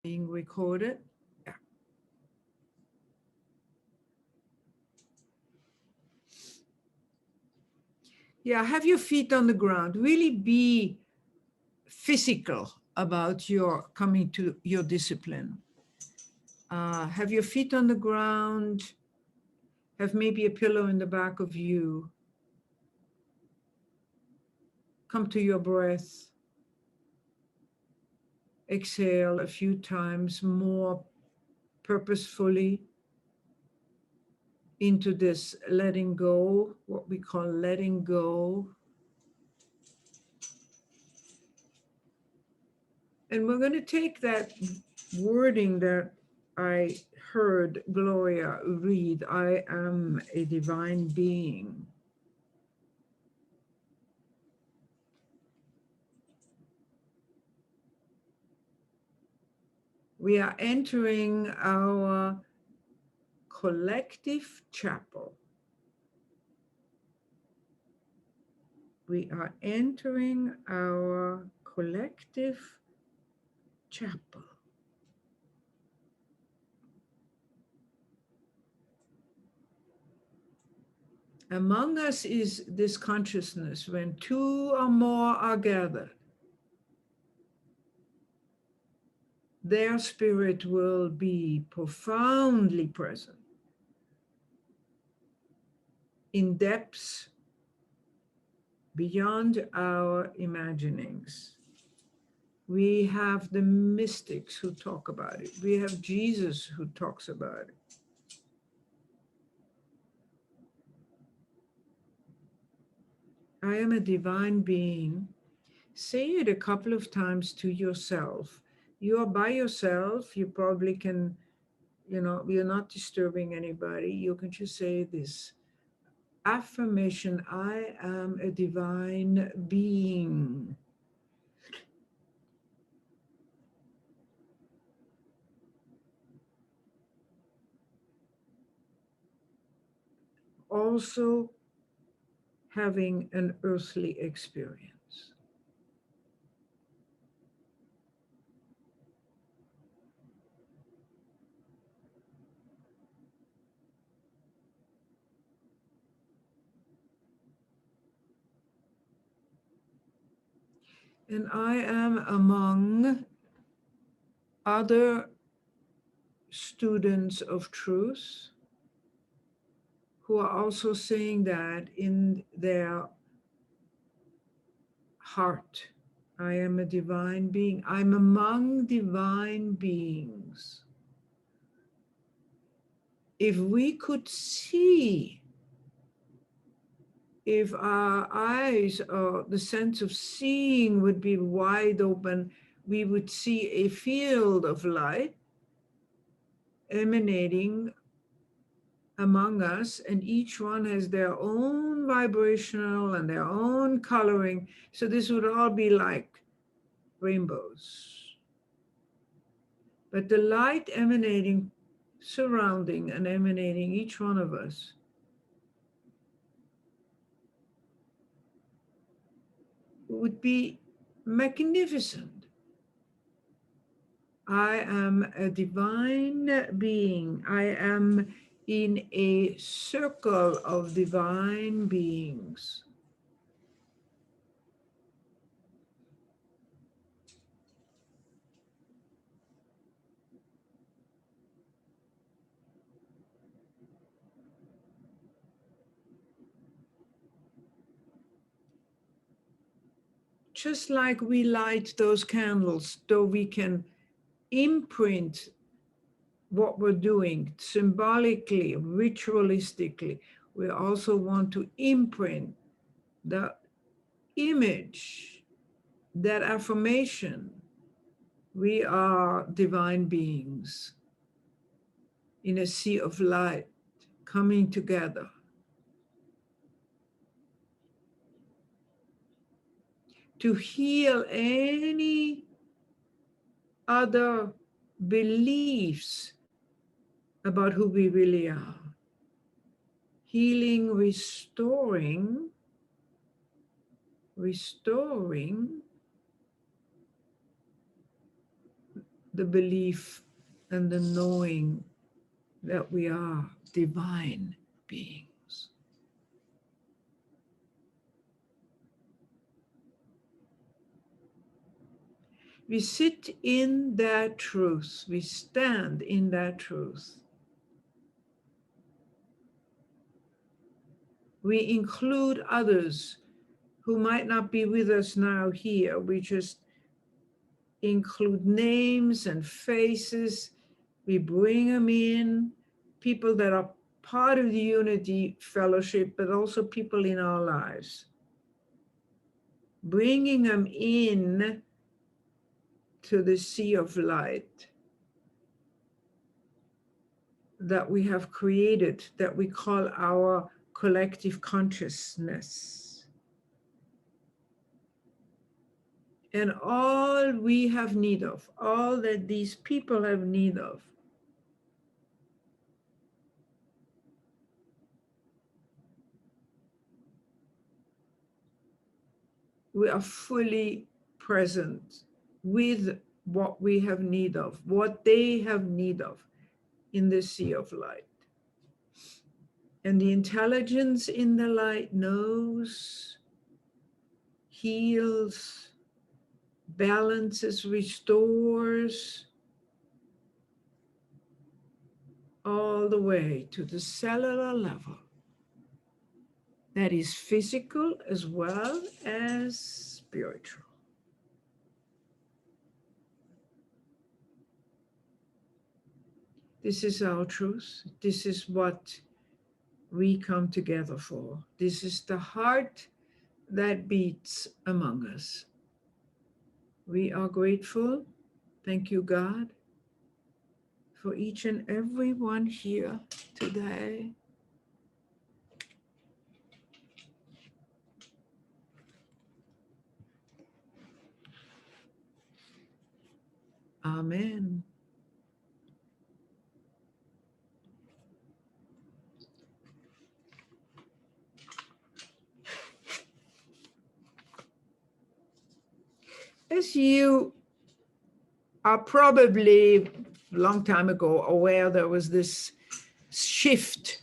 Being recorded. Yeah. Yeah, have your feet on the ground. Really be physical about your coming to your discipline. Have your feet on the ground. Have maybe a pillow in the back of you. Come to your breath. Exhale a few times more purposefully into this letting go, what we call letting go. And we're going to take that wording that I heard Gloria read, I am a divine being. We are entering our collective chapel. We are entering our collective chapel. Among us is this consciousness when two or more are gathered. Their spirit will be profoundly present in depths beyond our imaginings. We have the mystics who talk about it. We have Jesus who talks about it. I am a divine being. Say it a couple of times to yourself. You are by yourself. You probably can, you're not disturbing anybody. You can just say this affirmation, I am a divine being. Also having an earthly experience. And I am among other students of truth who are also saying that in their heart. I am a divine being. I'm among divine beings. If we could see, if our eyes or the sense of seeing would be wide open, we would see a field of light emanating among us, and each one has their own vibrational and their own coloring. So this would all be like rainbows. But the light emanating, surrounding and emanating each one of us would be magnificent. I am a divine being. I am in a circle of divine beings. Just like we light those candles, though we can imprint what we're doing symbolically, ritualistically, we also want to imprint the image, that affirmation. We are divine beings in a sea of light coming together. To heal any other beliefs about who we really are. Healing, restoring the belief and the knowing that we are divine beings. We sit in that truth. We stand in that truth. We include others who might not be with us now here. We just include names and faces. We bring them in, people that are part of the unity fellowship, but also people in our lives. Bringing them in to the sea of light that we have created, that we call our collective consciousness. And all we have need of, all that these people have need of, we are fully present with what we have need of, what they have need of in the sea of light. And the intelligence in the light knows, heals, balances, restores, all the way to the cellular level. That is physical as well as spiritual. This is our truth. This is what we come together for. This is the heart that beats among us. We are grateful. Thank you, God, for each and every one here today. Amen. As you are probably a long time ago aware, there was this shift.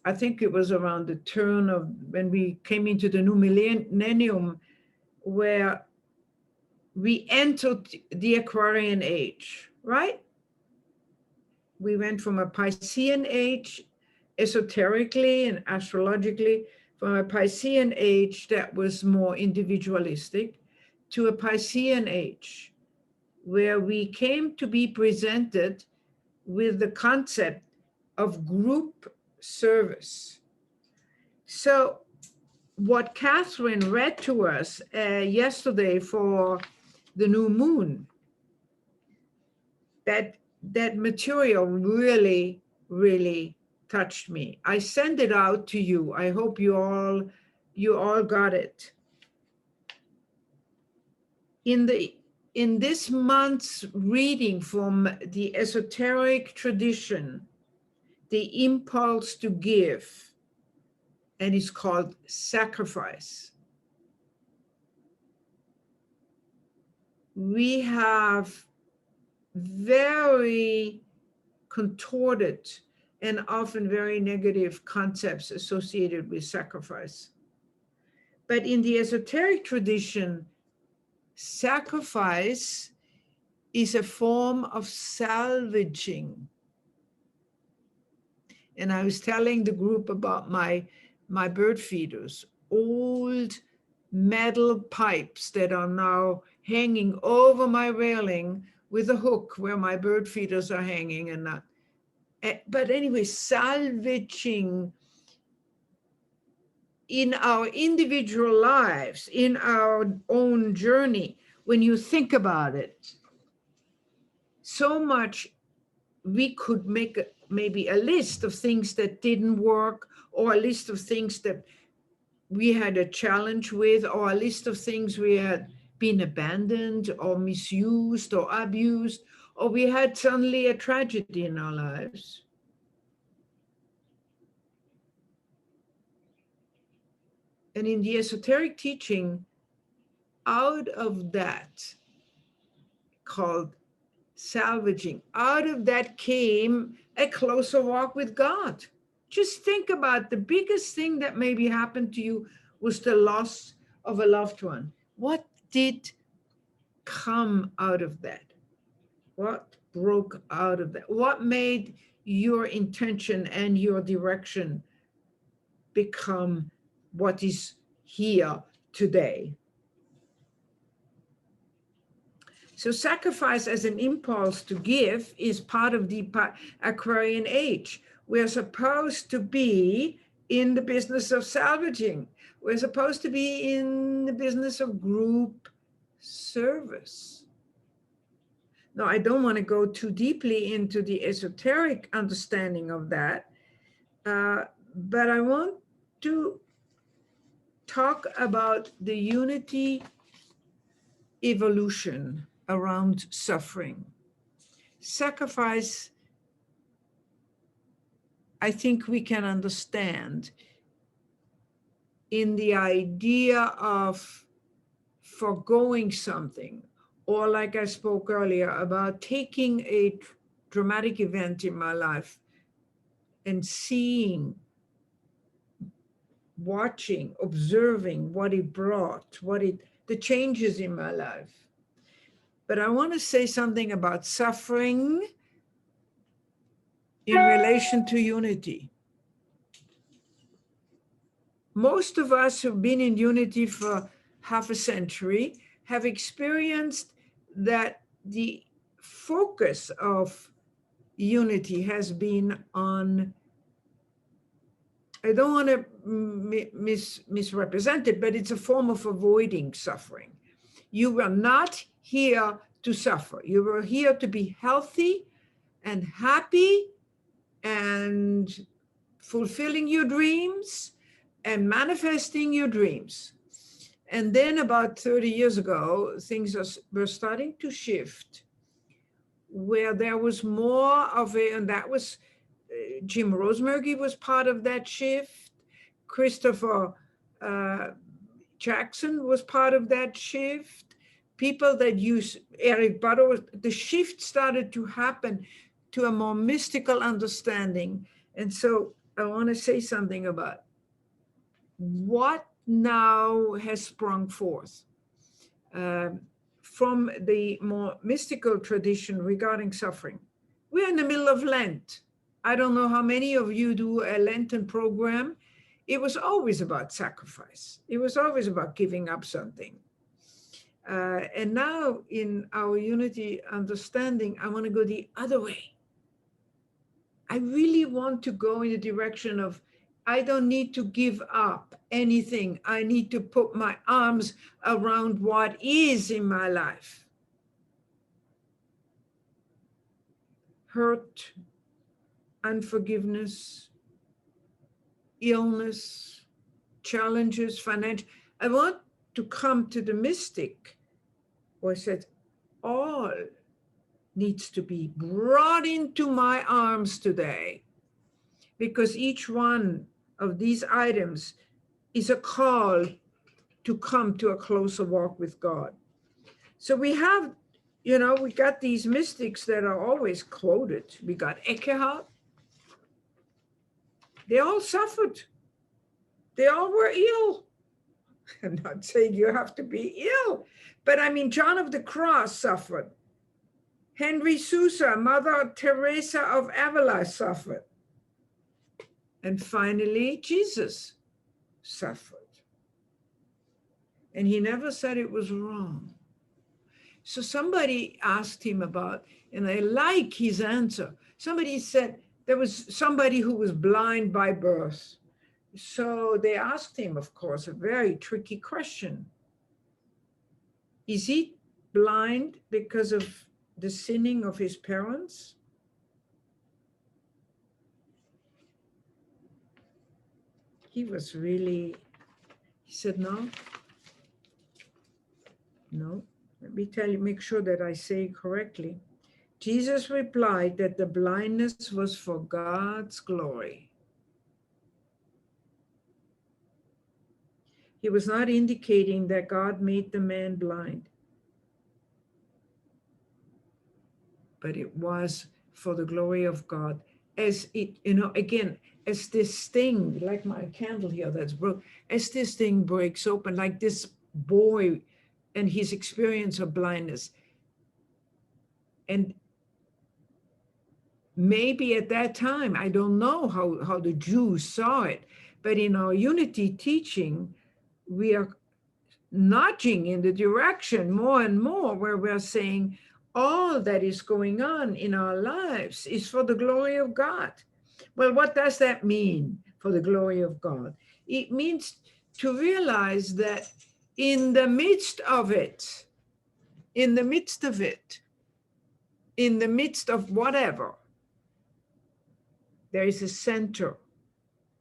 I think it was around the turn of when we came into the new millennium, where we entered the Aquarian age, right? We went from a Piscean age, esoterically and astrologically, from a Piscean age that was more individualistic to a Piscean age, where we came to be presented with the concept of group service. So what Catherine read to us yesterday for the new moon, that material really, really touched me. I sent it out to you. I hope you all got it. In this month's reading from the esoteric tradition, the impulse to give, and it's called sacrifice. We have very contorted and often very negative concepts associated with sacrifice. But in the esoteric tradition, sacrifice is a form of salvaging. And I was telling the group about my bird feeders, old metal pipes that are now hanging over my railing with a hook where my bird feeders are hanging and not. But anyway, salvaging in our individual lives, in our own journey, when you think about it, so much we could make maybe a list of things that didn't work, or a list of things that we had a challenge with, or a list of things we had been abandoned or misused or abused, or we had suddenly a tragedy in our lives. And in the esoteric teaching, out of that, called salvaging. Out of that came a closer walk with God. Just think about the biggest thing that maybe happened to you was the loss of a loved one. What did come out of that? What broke out of that? What made your intention and your direction become what is here today? So sacrifice as an impulse to give is part of the Aquarian age. We're supposed to be in the business of salvaging. We're supposed to be in the business of group service. Now, I don't want to go too deeply into the esoteric understanding of that, but I want to talk about the unity evolution around suffering. Sacrifice, I think we can understand in the idea of foregoing something, or like I spoke earlier about taking a dramatic event in my life and seeing, watching, observing what it brought, the changes in my life. But I want to say something about suffering in relation to unity. Most of us who've been in unity for half a century have experienced that the focus of unity has been on, I don't want to misrepresent it, but it's a form of avoiding suffering. You were not here to suffer. You were here to be healthy and happy and fulfilling your dreams and manifesting your dreams. And then about 30 years ago, things were starting to shift, where there was more of a, and that was Jim Rosemary was part of that shift. Christopher Jackson was part of that shift. People that use Eric Butler, the shift started to happen to a more mystical understanding. And so I want to say something about what now has sprung forth from the more mystical tradition regarding suffering. We're in the middle of Lent. I don't know how many of you do a Lenten program. It was always about sacrifice. It was always about giving up something. And now in our unity understanding, I want to go the other way. I really want to go in the direction of, I don't need to give up anything. I need to put my arms around what is in my life. Hurt, unforgiveness, illness, challenges, financial. I want to come to the mystic, where I said, all needs to be brought into my arms today, because each one of these items is a call to come to a closer walk with God. So we have, we got these mystics that are always quoted. We got Eckhart. They all suffered. They all were ill. I'm not saying you have to be ill, but I mean, John of the Cross suffered. Henry Sousa, Mother Teresa of Avila suffered. And finally, Jesus suffered. And he never said it was wrong. So somebody asked him about, and I like his answer. Somebody said there was somebody who was blind by birth. So they asked him, of course, a very tricky question. Is he blind because of the sinning of his parents? He said, no. Let me tell you, make sure that I say it correctly. Jesus replied that the blindness was for God's glory. He was not indicating that God made the man blind. but it was for the glory of God. As it, again, as this thing, like my candle here that's broke, as this thing breaks open, like this boy and his experience of blindness. And maybe at that time, I don't know how the Jews saw it, but in our unity teaching, we are nudging in the direction more and more where we're saying all that is going on in our lives is for the glory of God. Well, what does that mean, for the glory of God? It means to realize that in the midst of it, in the midst of it, in the midst of whatever, there is a center.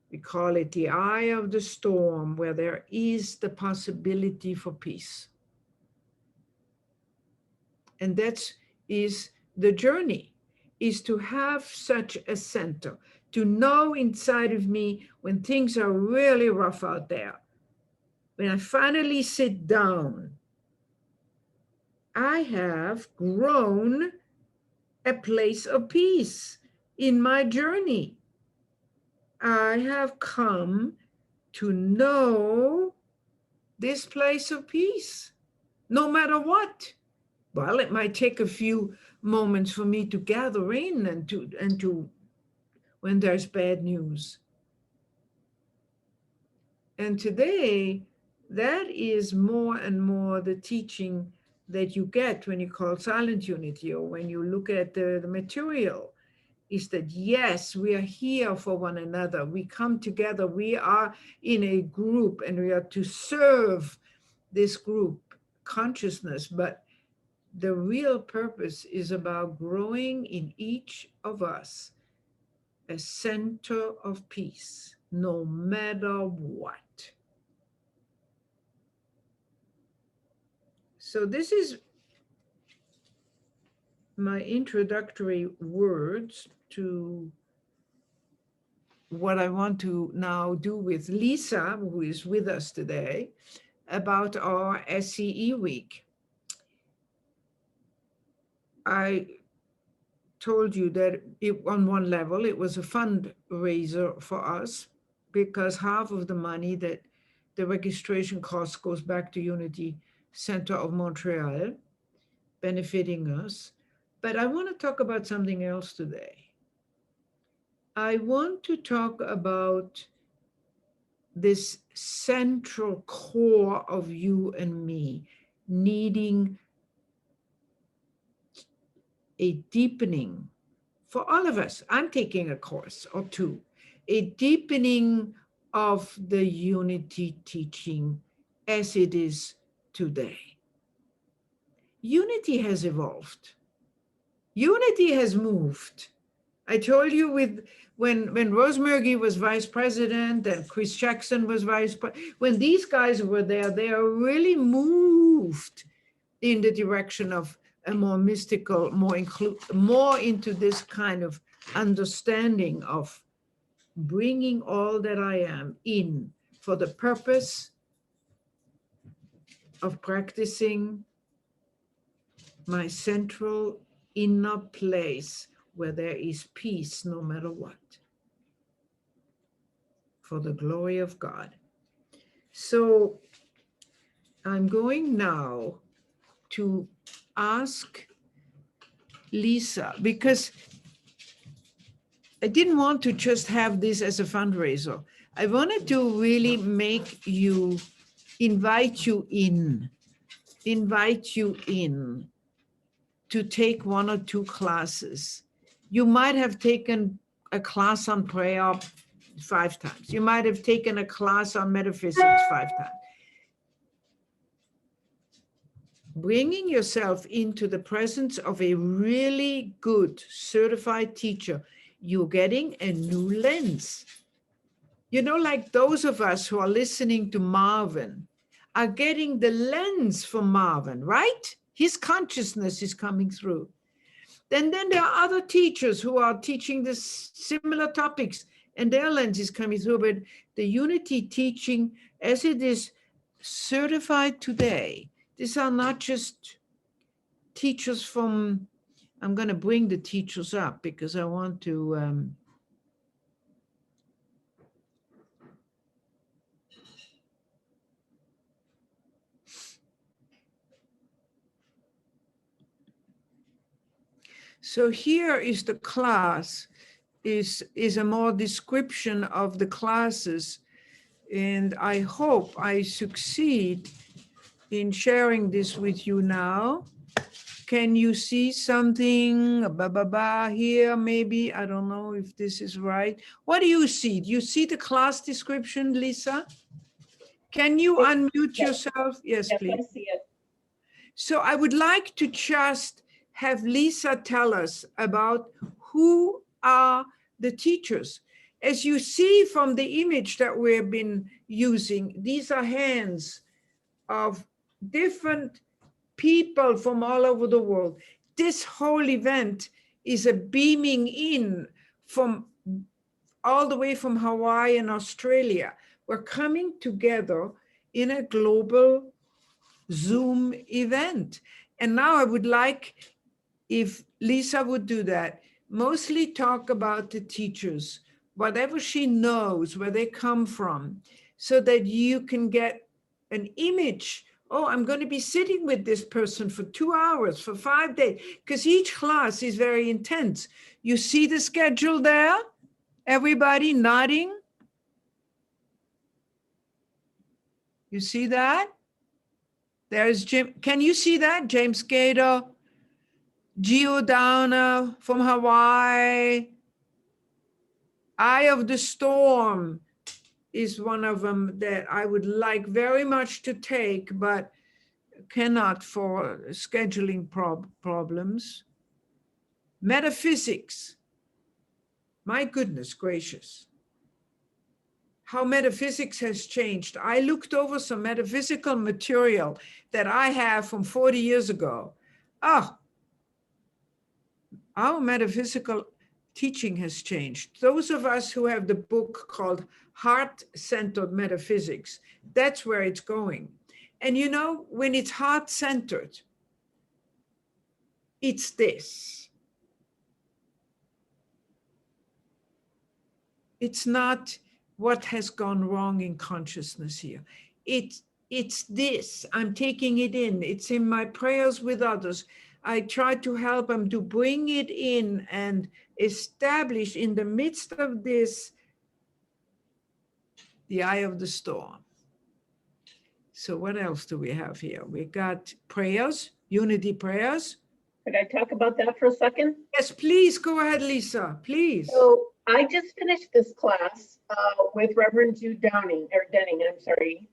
We call it the eye of the storm, where there is the possibility for peace. And that is the journey, is to have such a center, to know inside of me when things are really rough out there. When I finally sit down, I have grown a place of peace in my journey. I have come to know this place of peace, no matter what. Well, it might take a few moments for me to gather in and to when there's bad news. And today, that is more and more the teaching that you get when you call silent unity, or when you look at the material, is that yes, we are here for one another. We come together. We are in a group, and we are to serve this group consciousness. But the real purpose is about growing in each of us a center of peace, no matter what. So this is my introductory words to what I want to now do with Lisa, who is with us today, about our SCE week. I told you that on one level, it was a fundraiser for us, because half of the money that the registration cost goes back to Unity Center of Montreal, benefiting us. But I want to talk about something else today. I want to talk about this central core of you and me needing a deepening for all of us. I'm taking a course or two, a deepening of the unity teaching as it is today. Unity has evolved. Unity has moved. I told you when Rose Murgy was vice president and Chris Jackson was vice president, when these guys were there, they are really moved in the direction of a more mystical, more into this kind of understanding of bringing all that I am in for the purpose of practicing my central inner place where there is peace no matter what, for the glory of God. So I'm going now to ask Lisa, because I didn't want to just have this as a fundraiser. I wanted to really invite you in to take one or two classes. You might have taken a class on prayer 5 times. You might have taken a class on metaphysics 5 times. Bringing yourself into the presence of a really good certified teacher, you're getting a new lens. You know, like those of us who are listening to Marvin are getting the lens from Marvin, right? His consciousness is coming through. Then there are other teachers who are teaching this similar topics, and their lens is coming through. But the unity teaching, as it is certified today, these are not just teachers from I'm going to bring the teachers up because I want to, so here is the class, is a more description of the classes. And I hope I succeed in sharing this with you now. Can you see something here? Maybe, I don't know if this is right. What do you see? Do you see the class description, Lisa? Can you unmute yourself? Yes, Yes, please. I see it. So I would like to just have Lisa tell us about who are the teachers. As you see from the image that we've been using, these are hands of different people from all over the world. This whole event is a beaming in from all the way from Hawaii and Australia. We're coming together in a global Zoom event. And now I would like, if Lisa would do that, mostly talk about the teachers, whatever she knows, where they come from, so that you can get an image. Oh, I'm going to be sitting with this person for 2 hours, for 5 days, because each class is very intense. You see the schedule there? Everybody nodding? You see that? There's Jim. Can you see that? James Gator, Gio Downer from Hawaii. Eye of the Storm is one of them that I would like very much to take, but cannot for scheduling problems. Metaphysics. My goodness gracious. How metaphysics has changed. I looked over some metaphysical material that I have from 40 years ago. Oh, our metaphysical teaching has changed. Those of us who have the book called Heart-Centered Metaphysics, that's where it's going. And you know, when it's heart-centered, it's this. It's not what has gone wrong in consciousness here. It's this. I'm taking it in. It's in my prayers with others. I try to help them to bring it in and establish in the midst of this, the eye of the storm. So what else do we have here? We got prayers, unity prayers. Could I talk about that for a second? Yes, please go ahead, Lisa, please. So I just finished this class with Reverend Jude Denning, I'm sorry.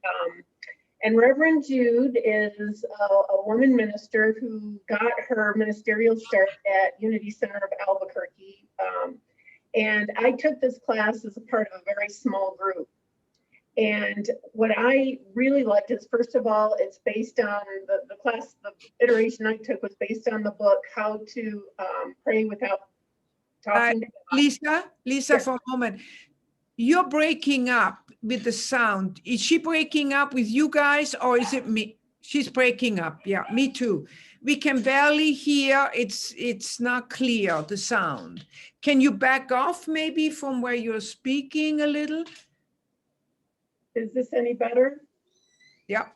And Reverend Jude is a woman minister who got her ministerial start at Unity Center of Albuquerque. And I took this class as a part of a very small group. And what I really liked is, first of all, it's based on the class, the iteration I took was based on the book, How to Pray Without Talking to God. Lisa, for a moment. You're breaking up with the sound. Is she breaking up with you guys or is it me? She's breaking up. Yeah, me too. We can barely hear. It's not clear, the sound. Can you back off maybe from where you're speaking a little? Is this any better? Yeah.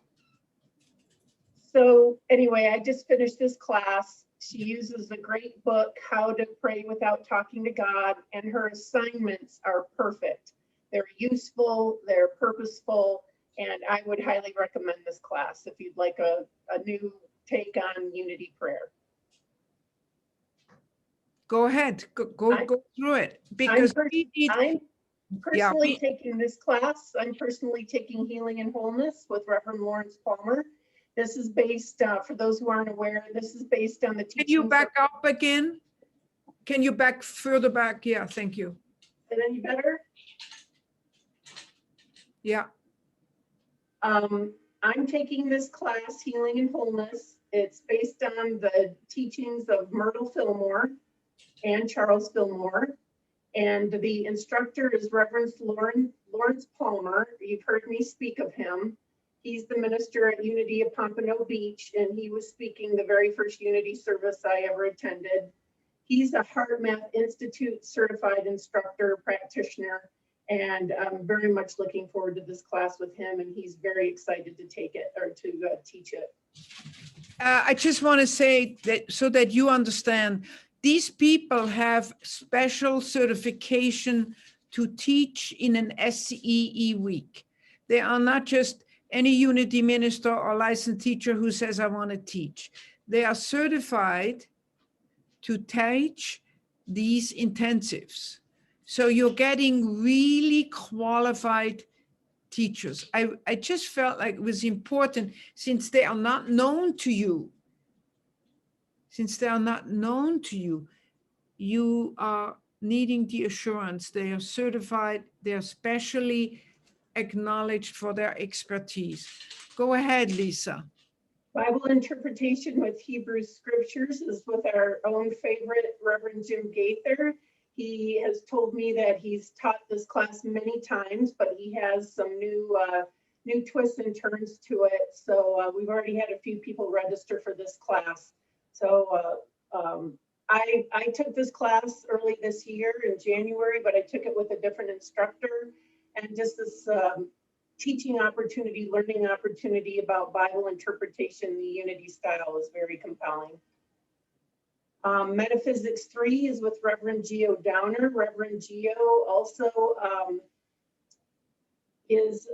So anyway, I just finished this class. She uses a great book, How to Pray Without Talking to God, and her assignments are perfect. They're useful, they're purposeful, and I would highly recommend this class if you'd like a new take on unity prayer. Go ahead, go through it. Because I'm personally taking this class. I'm personally taking Healing and Wholeness with Reverend Lawrence Palmer. This is based, for those who aren't aware, this is based on the teachings. Can you back up again? Can you back further back? Yeah, thank you. Is it any better? Yeah. I'm taking this class, Healing and Wholeness. It's based on the teachings of Myrtle Fillmore and Charles Fillmore. And the instructor is Reverend Lawrence Palmer. You've heard me speak of him. He's the minister at Unity of Pompano Beach, and he was speaking the very first Unity service I ever attended. He's a Heart Math Institute certified instructor practitioner, and I'm very much looking forward to this class with him, and he's very excited to take it or to teach it. I just want to say that so that you understand, these people have special certification to teach in an SEE week. They are not just any Unity minister or licensed teacher who says, I want to teach. They are certified to teach these intensives. So you're getting really qualified teachers. I just felt like it was important, since they are not known to you. Since they are not known to you, you are needing the assurance they are certified, they are specially acknowledged for their expertise. Go ahead, Lisa. Bible interpretation with Hebrew scriptures is with our own favorite Reverend Jim Gaither. He has told me that he's taught this class many times, but he has some new twists and turns to it. So we've already had a few people register for this class. So I took this class early this year in January, but I took it with a different instructor, and just this teaching opportunity, learning opportunity about Bible interpretation, the Unity style is very compelling. Metaphysics 3 is with Reverend Geo Downer. Reverend Geo also is,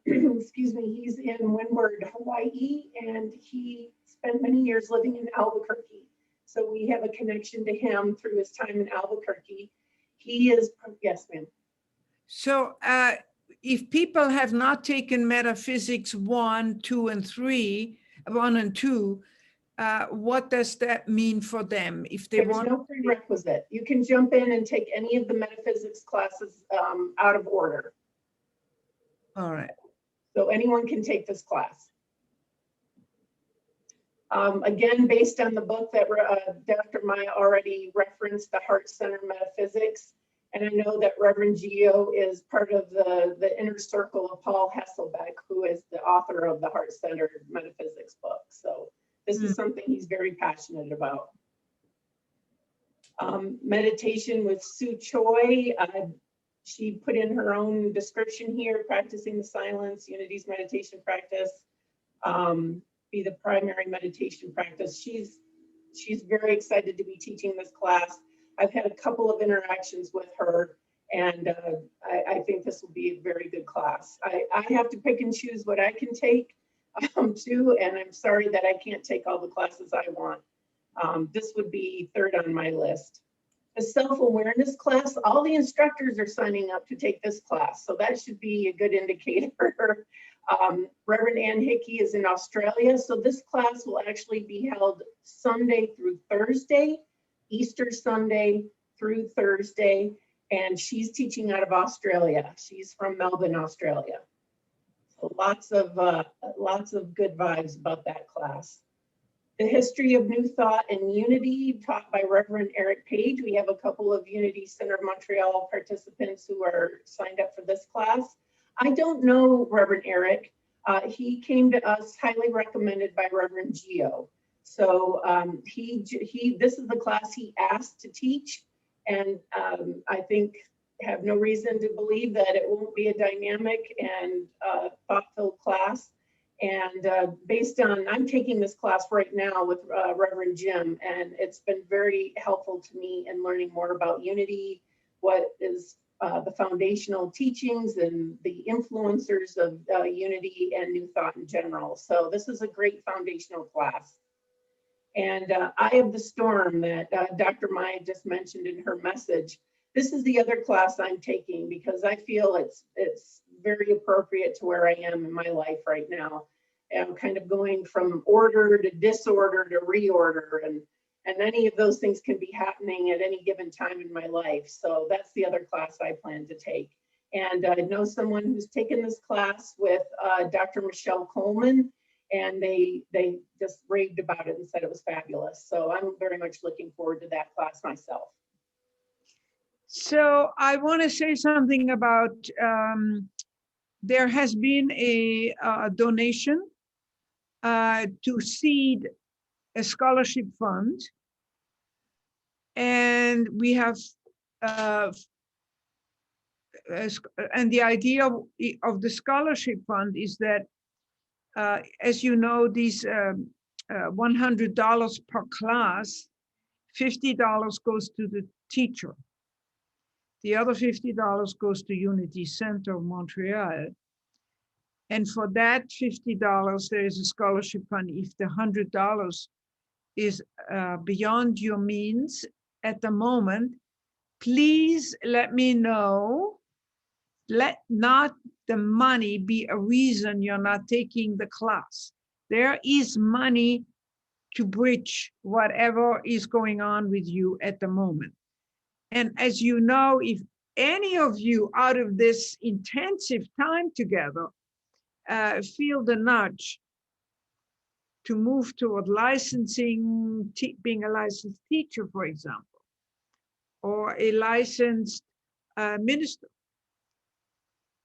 excuse me, he's in Windward, Hawaii, and he spent many years living in Albuquerque. So we have a connection to him through his time in Albuquerque. He is, yes, ma'am. So if people have not taken Metaphysics 1, 2, and 3, 1 and 2, what does that mean for them? If they There's want, no prerequisite. You can jump in and take any of the metaphysics classes out of order. all right. So anyone can take this class. Again, based on the book that Dr. Maya already referenced, the Heart Center Metaphysics. And I know that Reverend Geo is part of the inner circle of Paul Hasselbeck, who is the author of the Heart Center Metaphysics book. So this is something he's very passionate about. Meditation with Sue Choi. She put in her own description here: practicing the silence, Unity's meditation practice, be the primary meditation practice. She's very excited to be teaching this class. I've had a couple of interactions with her, and I think this will be a very good class. I have to pick and choose what I can take too, and I'm sorry that I can't take all the classes I want. This would be third on my list. The self-awareness class, all the instructors are signing up to take this class, so that should be a good indicator. Reverend Ann Hickey is in Australia, so this class will actually be held Sunday through Thursday, Easter Sunday through Thursday, and she's teaching out of Australia. She's from Melbourne, Australia. So lots of good vibes about that class. The History of New Thought and Unity, taught by Reverend Eric Page. We have a couple of Unity Center of Montreal participants who are signed up for this class. I don't know Reverend Eric. He came to us highly recommended by Reverend Geo. So this is the class he asked to teach, and I think have no reason to believe that it won't be a dynamic and thought-filled class. And based on, I'm taking this class right now with Reverend Jim, and it's been very helpful to me in learning more about Unity, what is the foundational teachings and the influencers of Unity and New Thought in general. So this is a great foundational class. And Eye of the Storm that Dr. Maya just mentioned in her message. This is the other class I'm taking because I feel it's very appropriate to where I am in my life right now. I'm kind of going from order to disorder to reorder, and any of those things can be happening at any given time in my life. So that's the other class I plan to take. And I know someone who's taken this class with Dr. Michelle Coleman, and they just raved about it and said it was fabulous. So I'm very much looking forward to that class myself. So I want to say something about there has been a donation to seed a scholarship fund, and we have and the idea of the scholarship fund is that, as you know, these $100 per class, $50 goes to the teacher. The other $50 goes to Unity Center of Montreal. And for that $50, there is a scholarship fund. If the $100 is beyond your means at the moment, please let me know. Let not the money be a reason you're not taking the class. There is money to bridge whatever is going on with you at the moment. And as you know, if any of you out of this intensive time together feel the nudge to move toward licensing, being a licensed teacher, for example, or a licensed minister,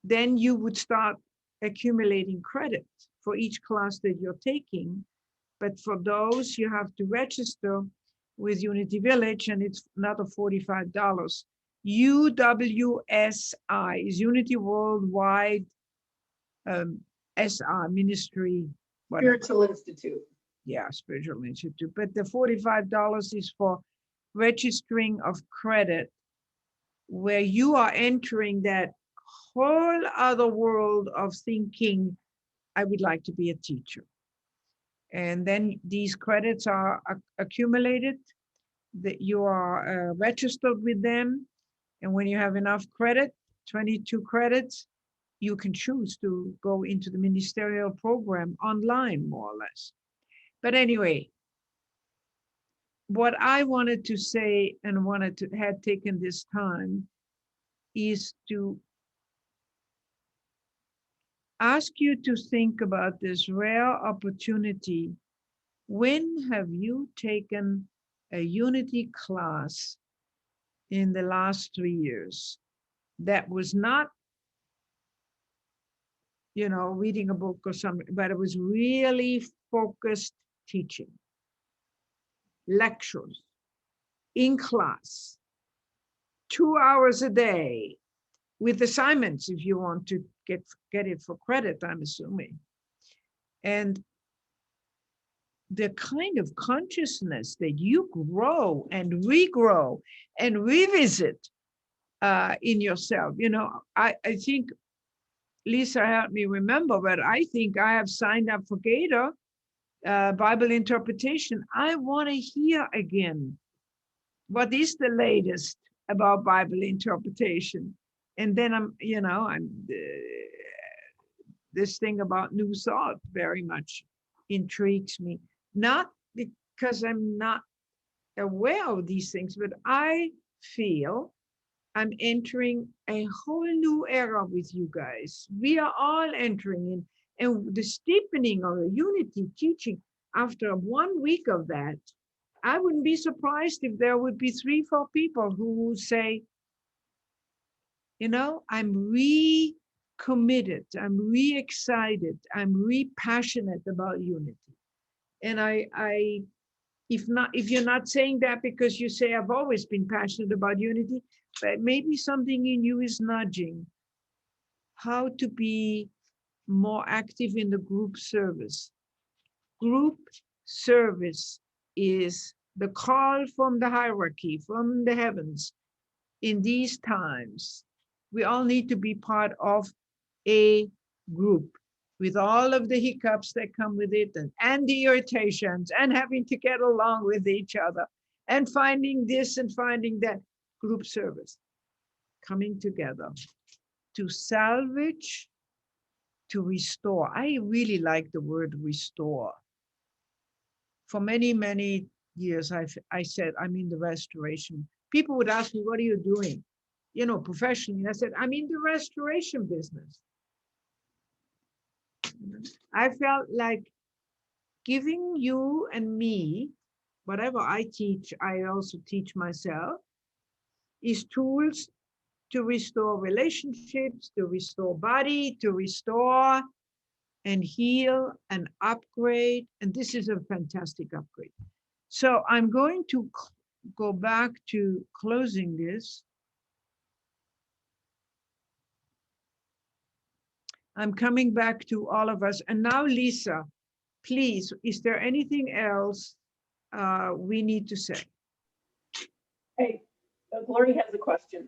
then you would start accumulating credit for each class that you're taking. But for those, you have to register with Unity Village, and it's another $45. UWSI is Unity Worldwide SR Ministry. Whatever. Spiritual Institute. Yeah, Spiritual Institute. But the $45 is for registering of credit, where you are entering that whole other world of thinking, I would like to be a teacher. And then these credits are accumulated, that you are registered with them. And when you have enough credit, 22 credits, you can choose to go into the ministerial program online, more or less. But anyway, what I wanted to say and had taken this time is to ask you to think about this rare opportunity. When have you taken a Unity class in the last 3 years that was not, you know, reading a book or something, but it was really focused teaching, lectures, in class, 2 hours a day, with assignments if you want to get it for credit, I'm assuming. And the kind of consciousness that you grow and regrow and revisit in yourself. You know, I think Lisa helped me remember, but I think I have signed up for Gator Bible interpretation. I want to hear again what is the latest about Bible interpretation. And then this thing about New Thought very much intrigues me. Not because I'm not aware of these things, but I feel I'm entering a whole new era with you guys. We are all entering in, and the steepening of the Unity teaching, after 1 week of that, I wouldn't be surprised if there would be 3, 4 people who would say, you know, I'm recommitted, I'm re-excited, I'm re-passionate about Unity. And if you're not saying that because you say I've always been passionate about Unity, but maybe something in you is nudging how to be more active in the group service. Group service is the call from the hierarchy, from the heavens. In these times, we all need to be part of a group, with all of the hiccups that come with it, and the irritations, and having to get along with each other, and finding this and finding that. Group service, coming together to salvage, to restore. I really like the word restore. For many, many years, I said, I'm in the restoration. People would ask me, what are you doing? You know, professionally. I said, I'm in the restoration business. I felt like giving you and me, whatever I teach, I also teach myself, is tools to restore relationships, to restore body, to restore and heal and upgrade. And this is a fantastic upgrade. So I'm going to go back to closing this. I'm coming back to all of us. And now, Lisa, please, is there anything else we need to say? Hey, Glory has a question.